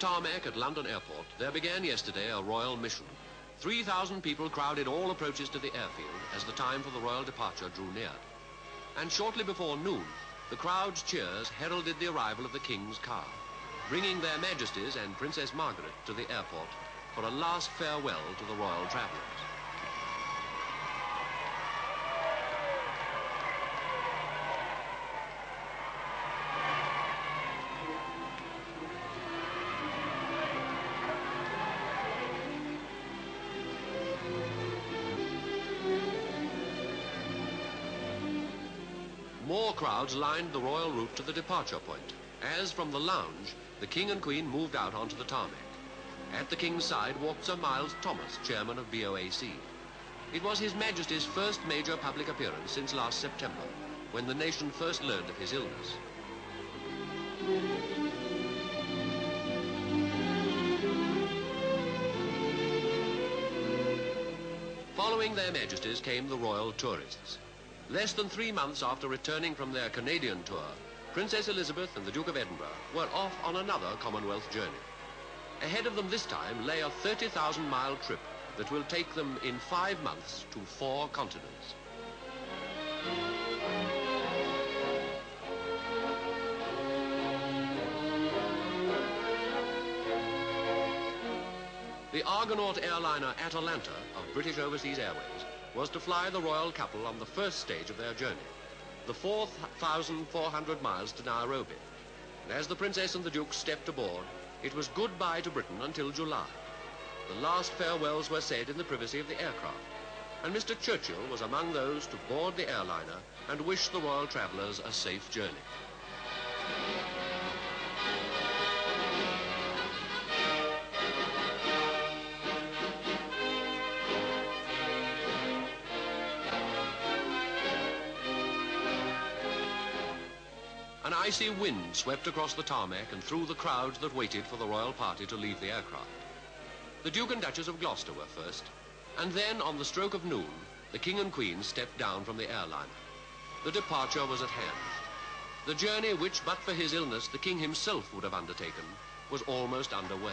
tarmac at London Airport, there began yesterday a royal mission. 3,000 people crowded all approaches to the airfield as the time for the royal departure drew near. And shortly before noon, the crowd's cheers heralded the arrival of the King's car, bringing their Majesties and Princess Margaret to the airport for a last farewell to the royal travellers. More crowds lined the royal route to the departure point, as from the lounge, the King and Queen moved out onto the tarmac. At the King's side walked Sir Miles Thomas, chairman of BOAC. It was His Majesty's first major public appearance since last September, when the nation first learned of his illness. Following their Majesties came the royal tourists. Less than 3 months after returning from their Canadian tour, Princess Elizabeth and the Duke of Edinburgh were off on another Commonwealth journey. Ahead of them this time lay a 30,000-mile trip that will take them in 5 months to 4 continents. The Argonaut airliner Atalanta of British Overseas Airways was to fly the royal couple on the first stage of their journey, the 4,400 miles to Nairobi. And as the Princess and the Duke stepped aboard, it was goodbye to Britain until July. The last farewells were said in the privacy of the aircraft, and Mr. Churchill was among those to board the airliner and wish the royal travellers a safe journey. An icy wind swept across the tarmac and through the crowds that waited for the royal party to leave the aircraft. The Duke and Duchess of Gloucester were first, and then on the stroke of noon, the King and Queen stepped down from the airliner. The departure was at hand. The journey which, but for his illness, the King himself would have undertaken, was almost underway.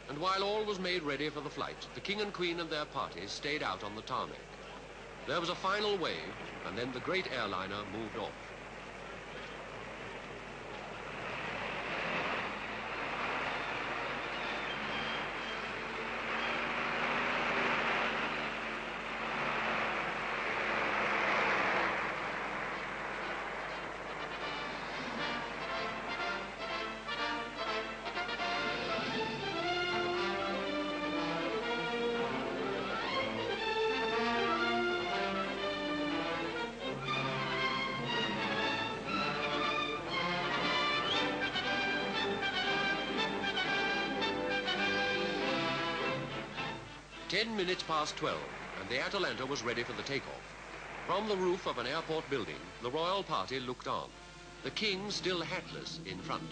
And while all was made ready for the flight, the King and Queen and their parties stayed out on the tarmac. There was a final wave, and then the great airliner moved off. Past 12, and the Atalanta was ready for the takeoff. From the roof of an airport building, the royal party looked on, the King still hatless in front.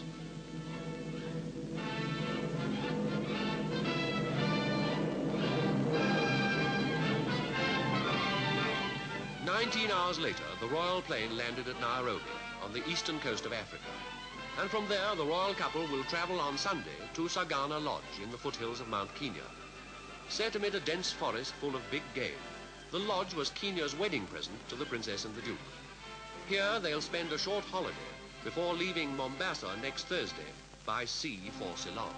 "19 hours later, the royal plane landed at Nairobi, on the eastern coast of Africa. And from there, the royal couple will travel on Sunday to Sagana Lodge in the foothills of Mount Kenya. Set amid a dense forest full of big game, the lodge was Kenya's wedding present to the Princess and the Duke. Here they'll spend a short holiday before leaving Mombasa next Thursday by sea for Ceylon.